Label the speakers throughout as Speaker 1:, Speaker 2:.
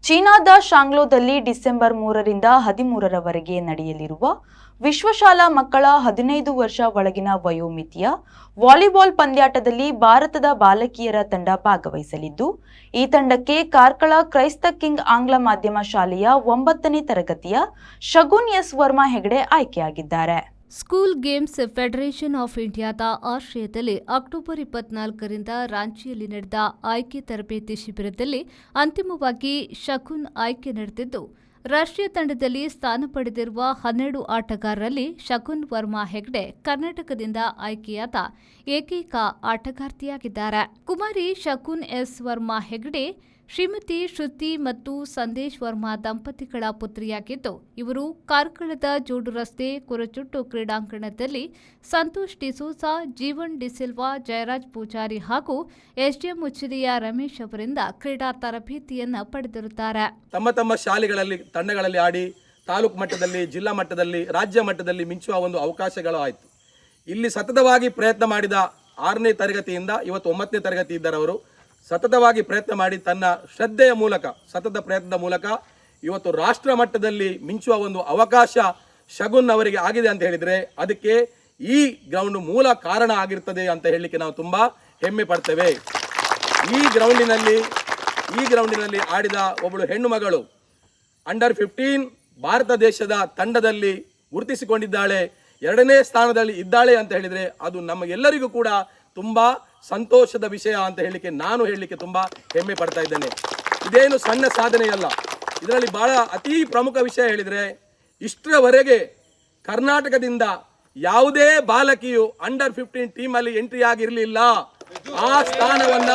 Speaker 1: ಚೀನಾದ ಶಾಂಗ್ಲೋದಲ್ಲಿ ಡಿಸೆಂಬರ್ 3ರಿಂದ 13ರವರೆಗೆ ನಡೆಯಲಿರುವ ವಿಶ್ವಶಾಲಾ ಮಕ್ಕಳ 15 ವರ್ಷ ಒಳಗಿನ ವಯೋಮಿತಿಯ ವಾಲಿಬಾಲ್ ಪಂದ್ಯಾಟದಲ್ಲಿ ಭಾರತದ ಬಾಲಕಿಯರ ತಂಡ ಭಾಗವಹಿಸಲಿದ್ದು, ಈ ತಂಡಕ್ಕೆ ಕಾರ್ಕಳ ಕ್ರೈಸ್ತ ಕಿಂಗ್ ಆಂಗ್ಲ ಮಾಧ್ಯಮ ಶಾಲೆಯ 9ನೇ ತರಗತಿಯ ಶಗುನ್ ಎಸ್ ವರ್ಮಾ ಹೆಗಡೆ ಆಯ್ಕೆಯಾಗಿದ್ದಾರೆ.
Speaker 2: ಸ್ಕೂಲ್ ಗೇಮ್ಸ್ ಫೆಡರೇಷನ್ ಆಫ್ ಇಂಡಿಯಾದ ಆಶ್ರಯದಲ್ಲಿ ಅಕ್ಟೋಬರ್ 24ರಿಂದ ರಾಂಚಿಯಲ್ಲಿ ನಡೆದ ಆಯ್ಕೆ ತರಬೇತಿ ಶಿಬಿರದಲ್ಲಿ ಅಂತಿಮವಾಗಿ ಶಗುನ್ ಆಯ್ಕೆ ನಡೆದಿದ್ದು, ರಾಷ್ಟ್ರೀಯ ತಂಡದಲ್ಲಿ ಸ್ಥಾನ ಪಡೆದಿರುವ 12 ಆಟಗಾರರಲ್ಲಿ ಶಗುನ್ ವರ್ಮಾ ಹೆಗ್ಡೆ ಕರ್ನಾಟಕದಿಂದ ಆಯ್ಕೆಯಾದ ಏಕೈಕ ಆಟಗಾರ್ತಿಯಾಗಿದ್ದಾರೆ. ಕುಮಾರಿ ಶಗುನ್ ಎಸ್ ವರ್ಮಾ ಹೆಗ್ಡೆ ಶ್ರೀಮತಿ ಶ್ರುತಿ ಮತ್ತು ಸಂದೇಶ್ ವರ್ಮಾ ದಂಪತಿಗಳ ಪುತ್ರಿಯಾಗಿದ್ದು, ಇವರು ಕಾರ್ಕಳದ ಜೋಡು ರಸ್ತೆ ಕುರಚುಟ್ಟು ಕ್ರೀಡಾಂಗಣದಲ್ಲಿ ಸಂತೋಷ್ ಡಿಸೋಜಾ, ಜೀವನ್ ಡಿಸಿಲ್ವಾ, ಜಯರಾಜ್ ಪೂಜಾರಿ ಹಾಗೂ ಎಸ್ಡಿಎಂ ಉಚ್ಚಿರಿಯ ರಮೇಶ್ ಅವರಿಂದ ಕ್ರೀಡಾ ತರಬೇತಿಯನ್ನು ಪಡೆದಿರುತ್ತಾರೆ.
Speaker 3: ತಮ್ಮ ಶಾಲೆಗಳಲ್ಲಿ ತಂಡಗಳಲ್ಲಿ ಆಡಿ ತಾಲೂಕು ಮಟ್ಟದಲ್ಲಿ, ಜಿಲ್ಲಾ ಮಟ್ಟದಲ್ಲಿ, ರಾಜ್ಯ ಮಟ್ಟದಲ್ಲಿ ಮಿಂಚುವ ಒಂದು ಅವಕಾಶಗಳು ಆಯಿತು. ಇಲ್ಲಿ ಸತತವಾಗಿ ಪ್ರಯತ್ನ ಮಾಡಿದ 6ನೇ ತರಗತಿಯಿಂದ ಇವತ್ತು 9ನೇ ತರಗತಿ ಇದ್ದರವರು ಸತತವಾಗಿ ಪ್ರಯತ್ನ ಮಾಡಿ ತನ್ನ ಶ್ರದ್ಧೆಯ ಮೂಲಕ, ಸತತ ಪ್ರಯತ್ನದ ಮೂಲಕ ಇವತ್ತು ರಾಷ್ಟ್ರ ಮಟ್ಟದಲ್ಲಿ ಮಿಂಚುವ ಒಂದು ಅವಕಾಶ ಶಗುನ್ ಅವರಿಗೆ ಆಗಿದೆ ಅಂತ ಹೇಳಿದರೆ ಅದಕ್ಕೆ ಈ ಗ್ರೌಂಡ್ ಮೂಲ ಕಾರಣ ಆಗಿರ್ತದೆ ಅಂತ ಹೇಳಲಿಕ್ಕೆ ನಾವು ತುಂಬ ಹೆಮ್ಮೆ ಪಡ್ತೇವೆ. ಈ ಗ್ರೌಂಡಿನಲ್ಲಿ ಆಡಿದ ಒಬ್ಬಳು ಹೆಣ್ಣು ಮಗಳು ಅಂಡರ್ 15 ಭಾರತ ದೇಶದ ತಂಡದಲ್ಲಿ ಗುರುತಿಸಿಕೊಂಡಿದ್ದಾಳೆ, 2ನೇ ಸ್ಥಾನದಲ್ಲಿ ಇದ್ದಾಳೆ ಅಂತ ಹೇಳಿದರೆ ಅದು ನಮಗೆಲ್ಲರಿಗೂ ಕೂಡ ತುಂಬ ಸಂತೋಷದ ವಿಷಯ ಅಂತ ಹೇಳಲಿಕ್ಕೆ ತುಂಬ ಹೆಮ್ಮೆ ಪಡ್ತಾ ಇದ್ದೇನೆ. ಇದೇನು ಸಣ್ಣ ಸಾಧನೆಯಲ್ಲ. ಇದರಲ್ಲಿ ಬಹಳ ಅತಿ ಪ್ರಮುಖ ವಿಷಯ ಹೇಳಿದರೆ, ಇಷ್ಟರವರೆಗೆ ಕರ್ನಾಟಕದಿಂದ ಯಾವುದೇ ಬಾಲಕಿಯು ಅಂಡರ್ 15 ಟೀಮಲ್ಲಿ ಎಂಟ್ರಿ ಆಗಿರಲಿಲ್ಲ. ಆ ಸ್ಥಾನವನ್ನ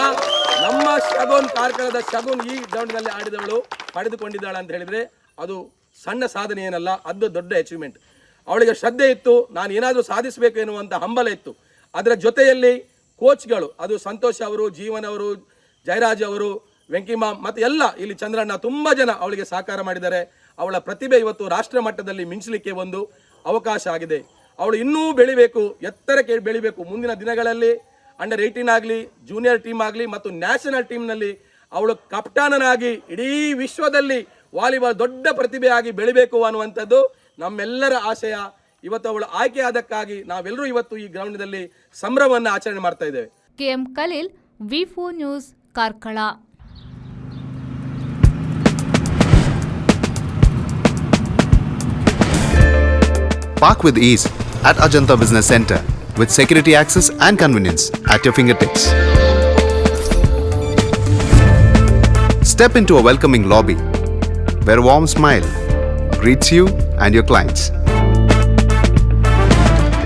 Speaker 3: ನಮ್ಮ ಶಗುನ್, ಕಾರ್ಕಳದ ಶಗುನ್ ಈ ಗ್ರೌಂಡ್ನಲ್ಲಿ ಆಡಿದವಳು ಪಡೆದುಕೊಂಡಿದ್ದಾಳೆ ಅಂತ ಹೇಳಿದರೆ ಅದು ಸಣ್ಣ ಸಾಧನೆ ಏನಲ್ಲ, ಅದು ದೊಡ್ಡ ಅಚೀವ್ಮೆಂಟ್. ಅವಳಿಗೆ ಶ್ರದ್ಧೆ ಇತ್ತು, ನಾನು ಏನಾದರೂ ಸಾಧಿಸಬೇಕು ಎನ್ನುವಂಥ ಹಂಬಲ ಇತ್ತು. ಅದರ ಜೊತೆಯಲ್ಲಿ ಕೋಚ್ಗಳು, ಅದು ಸಂತೋಷ್ ಅವರು, ಜೀವನ್ ಅವರು, ಜಯರಾಜ್ ಅವರು, ವೆಂಕಿಮಾ ಮತ್ತು ಎಲ್ಲ ಇಲ್ಲಿ ಚಂದ್ರಣ್ಣ ತುಂಬ ಜನ ಅವಳಿಗೆ ಸಹಕಾರ ಮಾಡಿದ್ದಾರೆ. ಅವಳ ಪ್ರತಿಭೆ ಇವತ್ತು ರಾಷ್ಟ್ರ ಮಟ್ಟದಲ್ಲಿ ಮಿಂಚಲಿಕ್ಕೆ ಒಂದು ಅವಕಾಶ ಆಗಿದೆ. ಅವಳು ಇನ್ನೂ ಬೆಳಿಬೇಕು, ಎತ್ತರಕ್ಕೆ ಬೆಳಿಬೇಕು. ಮುಂದಿನ ದಿನಗಳಲ್ಲಿ ಅಂಡರ್ 18 ಆಗಲಿ, ಜೂನಿಯರ್ ಟೀಮ್ ಆಗಲಿ ಮತ್ತು ನ್ಯಾಷನಲ್ ಟೀಮ್ನಲ್ಲಿ ಅವಳು ಕಪ್ತಾನನಾಗಿ ಇಡೀ ವಿಶ್ವದಲ್ಲಿ ವಾಲಿಬಾಲ್ ದೊಡ್ಡ ಪ್ರತಿಭೆಯಾಗಿ ಬೆಳಿಬೇಕು ಅನ್ನುವಂಥದ್ದು ನಮ್ಮೆಲ್ಲರ ಆಶಯ. ಇವತ್ತು ಅವಳು ಆಯ್ಕೆ ಆದಕ್ಕಾಗಿ ನಾವೆಲ್ಲರೂ ಇವತ್ತು ಈ ಗ್ರೌಂಡ್ನಲ್ಲಿ ಸಂಭ್ರಮವನ್ನು ಆಚರಣೆ ಮಾಡ್ತಾ ಇದ್ದೇವೆ.
Speaker 2: ಕೆಎಂ ಖಲೀಲ್, ವಿ4 news, Karkala.
Speaker 4: Park with ease at Ajanta Business Center with security access and convenience at your fingertips. Step into a welcoming lobby where a warm smile greets you and your clients.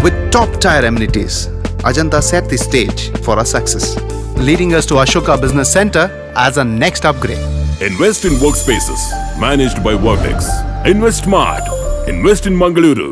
Speaker 4: With top-tier amenities, Ajanta set the stage for our success, leading us to Ashoka Business Center as a next upgrade.
Speaker 5: Invest in workspaces managed by Vertex. Invest smart. Invest in Mangaluru.